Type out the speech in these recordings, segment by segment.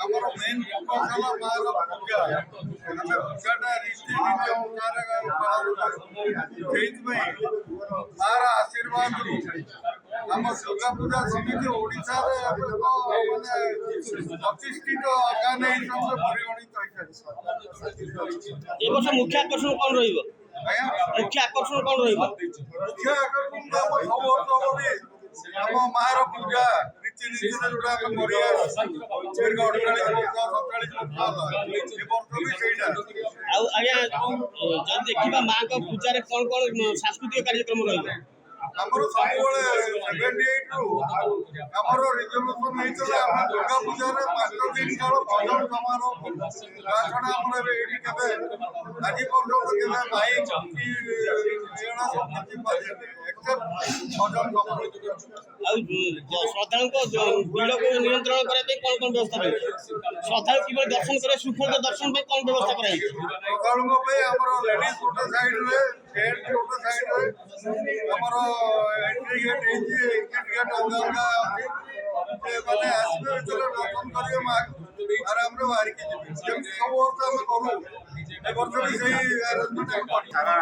ଆମର main focus ହେଲା ମାର ପୂଜା। ଆମେ ପୂଜାଟା ରୀତିନୀତି ଅନୁସାରେ ପାଳନ କରୁ। ସେଇଥିପାଇଁ ମାର ଆଶୀର୍ବାଦରୁ ଆମ ଦୁର୍ଗା ପୂଜା ସମିତି ଓଡ଼ିଶାରେ ମାନେ ପ୍ରତିଷ୍ଠିତ ଅର୍ଗାନ ହିସାବରେ ପରିଗଣିତ ହୋଇସାରିଛି। ଏ ବର୍ଷ ମୁଖ୍ୟ ଆକର୍ଷଣ କ'ଣ ରହିବ? ମୁଖ୍ୟ ଆକର୍ଷଣ କ'ଣ ରହିବ? ମୁଖ୍ୟ ଆକର୍ଷଣ ଆମ ସବୁ ବର୍ଷ ଭଳି ଆମ ମାର ପୂଜା ରୀତିନୀତିରେ ଯୋଉଟା ଆମେ କରି ଆସୁଛୁ ଦୀର୍ଘ 48 ବର୍ଷ 47 ବର୍ଷ ହେଲା ଏ ବର୍ଷ ବି ସେଇଟା। ଆଉ ଆଜ୍ଞା ଯଦି ଦେଖିବା ମାଙ୍କ ପୂଜାରେ କ'ଣ କ'ଣ ସାଂସ୍କୃତିକ କାର୍ଯ୍ୟକ୍ରମ ରହିବ? ଆମର ସବୁବେଳେ 78ରୁ ଆମର ରିଜଲ୍ୟୁସନ୍ ହେଇଥିଲା ଆମେ ଦୁର୍ଗା ପୂଜାରେ 5 ଦିନ କାଳ ଭଜନ ସମାରୋହ କରୁ। ତା ଛଡ଼ା ଆମର ଏବେ ଏଇଠି କେବେ ଆଜି ପର୍ଯ୍ୟନ୍ତ କେବେ ମାଇକ୍ କି ଏଗୁଡ଼ା ସବୁ କିଛି ବାଜେନି ଏକ୍ସେପ୍ଟ ଭଜନ ସମାରୋହ। ଆଉ ଶ୍ରଦ୍ଧାଳୁଙ୍କ ଭିଡ଼କୁ ନିୟନ୍ତ୍ରଣ କରିବା ପାଇଁ କ'ଣ କ'ଣ ବ୍ୟବସ୍ଥା ରହିଛି? ଶ୍ରଦ୍ଧାଳୁ କିଭଳି ଦର୍ଶନ କରିବେ ଶୃଙ୍ଖଳିତ ଦର୍ଶନ ପାଇଁ କ'ଣ ବ୍ୟବସ୍ଥା କରାଯାଇଛି? ଶ୍ରଦ୍ଧାଳୁଙ୍କ ପାଇଁ ଆମର ଲେଡିଜ୍ ଗୋଟେ ସାଇଡ୍ରେ ଜେଣ୍ଟସ୍ ଗୋଟେ ସାଇଡ୍ରେ ଆମର ଏଣ୍ଟ୍ରି ଗେଟ୍ ହେଇଛି ଏକ୍ଜିଟ୍ ଗେଟ୍ ଅଲଗା ଅଲଗା ଅଛି। ସେମାନେ ଆସିବେ ଭିତରେ ଦର୍ଶନ କରିବେ ମାଆକୁ ଆରାମରେ ବାହାରିକି ଯିବେ ଯେମିତି ସବୁ ବର୍ଷ ଆମେ କରୁ। ଏ ବର୍ଷ ବି ସେଇ ଆରେଞ୍ଜମେଣ୍ଟ ସାରା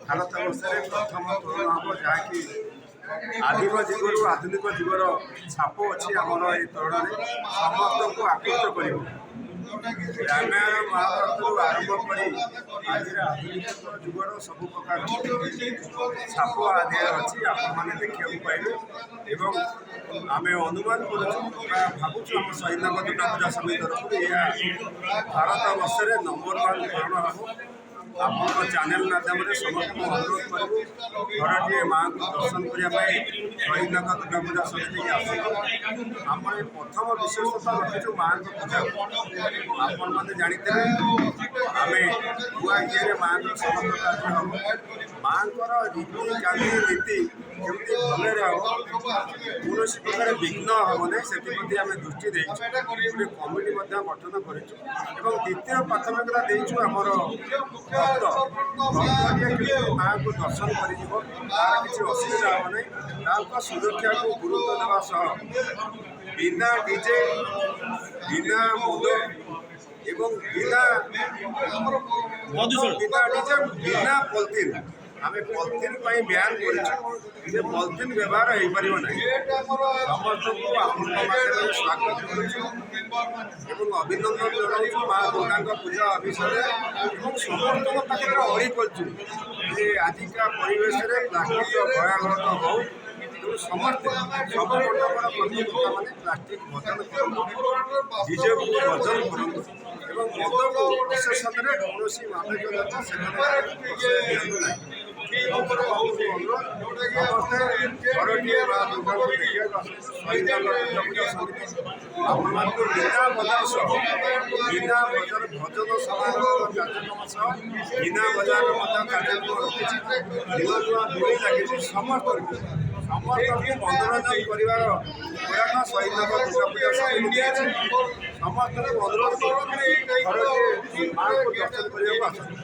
ଭାରତ ବର୍ଷରେ ପ୍ରଥମ ତୋରଣ ହେବ ଯାହାକି ଆଦିମ ଯୁଗରୁ ଆଧୁନିକ ଯୁଗର ଛାପ ଅଛି ଆମର এই ତୋରଣରେ ସମସ୍ତଙ୍କୁ ଆକୃଷ୍ଟ କରିବ। ରାମାୟଣ ମହାଭାରତରୁ ଆରମ୍ଭ କରି ଆଜିର ଆଧୁନିକ ଯୁଗର ସବୁ ପ୍ରକାର ଛାପ ଆଦିରେ ଅଛି ଆପଣମାନେ ଦେଖିବାକୁ ପାଇବେ ଏବଂ ଆମେ ଅନୁମାନ କରୁଛୁ ବା ଭାବୁଛୁ ଆମ ଶହୀଦନଗର ଦୁର୍ଗା ପୂଜା ସମିତି ତରଫରୁ ଏହା ଭାରତ ବର୍ଷରେ ନମ୍ବର 1 ତୋରଣ ହେବ। ଆପଣଙ୍କ ଚ୍ୟାନେଲ୍ ମାଧ୍ୟମରେ ସମସ୍ତଙ୍କୁ ଅନୁରୋଧ କରିବୁ ଘରଟିଏ ମାଆଙ୍କୁ ଦର୍ଶନ କରିବା ପାଇଁ ଶହୀଦନଗର ଦୁର୍ଗା ପୂଜା ସମିତିକି ଆସନ୍ତୁ। ଆମର ଏ ପ୍ରଥମ ବିଶେଷତା ରଖିଛୁ ମାଆଙ୍କ ପୂଜା। ଆପଣମାନେ ଜାଣିଥିବେ ଆମେ ନୂଆ ଇଏରେ ମାଆଙ୍କର ସମସ୍ତ କାର୍ଯ୍ୟ ହେବ। ମାଆଙ୍କର ରୀତିକାନ୍ତି ନୀତି କେମିତି ଭଲରେ ହେବ କୌଣସି ପ୍ରକାର ବିଘ୍ନ ହେବ ନାହିଁ ସେଥିପ୍ରତି ଆମେ ଦୃଷ୍ଟି ଦେଇଛୁ। ଗୋଟେ କମିଟି ମଧ୍ୟ ଗଠନ କରିଛୁ ଏବଂ ଦ୍ୱିତୀୟ ପ୍ରାଥମିକତା ଦେଇଛୁ ଆମର ଭକ୍ତଟିଏ କେମିତି ମାଆଙ୍କୁ ଦର୍ଶନ କରିଯିବ ତାର କିଛି ଅସୁବିଧା ହେବ ନାହିଁ ତାଙ୍କ ସୁରକ୍ଷାକୁ ଗୁରୁତ୍ୱ ଦେବା ସହ ବିନା ଡିଜେ ବିନା ମଦ ଏବଂ ବିନା ଡିଜେ ବିନା ପଲିଥିନ୍ ଆମେ ପଲିଥିନ୍ ପାଇଁ ବ୍ୟାନ୍ କରିଛୁ ଯେ ପଲିଥିନ୍ ବ୍ୟବହାର ହୋଇପାରିବ ନାହିଁ। ସମସ୍ତଙ୍କୁ ଆପଣଙ୍କ ମାଧ୍ୟମରେ ସ୍ୱାଗତ କରୁଛୁ ଏବଂ ଅଭିନନ୍ଦନ ଜଣାଉଛୁ ମା ଦୁର୍ଗାଙ୍କ ପୂଜା ବିଷୟରେ ଏବଂ ସମସ୍ତଙ୍କ ପାଖରେ ଅଳି କରୁଛୁ ଯେ ଆଜିକା ପରିବେଶରେ ପ୍ଲାଷ୍ଟିକ୍ର ଭୟାବହତା ବହୁତ ତେଣୁ ସମସ୍ତେ ସବୁ ମଣ୍ଡପର କର୍ମକର୍ତ୍ତାମାନେ ପ୍ଲାଷ୍ଟିକ୍ ବର୍ଜନ କରନ୍ତୁ ଡିଜେକୁ ବର୍ଜନ କରନ୍ତୁ ଏବଂ ମଦକୁ ପ୍ରଶାସନରେ କୌଣସି ମାଦକ ଦ୍ରବ୍ୟ ସେବନ ଦିଅନ୍ତୁ ନାହିଁ। ସମସ୍ତେ ଘରଟିଏ ବା ଦୁର୍ଗାଙ୍କୁ ଦେଖିବାକୁ ଆସନ୍ତୁ ଶହୀଦନଗର ଦୁର୍ଗା ପୂଜା ସମିତି ଆପଣମାନଙ୍କୁ ବିନା ବଜାର ସହ ବିନା ବଜାର ଭଜନ ସମାରୋହ କାର୍ଯ୍ୟକ୍ରମ ସହ ବିନା ବଜାରର ମଧ୍ୟ କାର୍ଯ୍ୟକ୍ରମ ରଖିଛି। ନୂଆ ନୂଆ ଦୋଳି ଲାଗିଛି ସମସ୍ତଙ୍କୁ ମନୋରଞ୍ଜନ କରିବାର ପ୍ରୟାସ ଶହୀଦନଗର ଦୁର୍ଗା ପୂଜା ସମିତି ଦିଆଯାଇଛି। ସମସ୍ତଙ୍କୁ ଅନୁରୋଧ କରୁଛୁ ଘରଟିଏ ମାଆଙ୍କୁ ଦର୍ଶନ କରିବାକୁ ଆସନ୍ତୁ।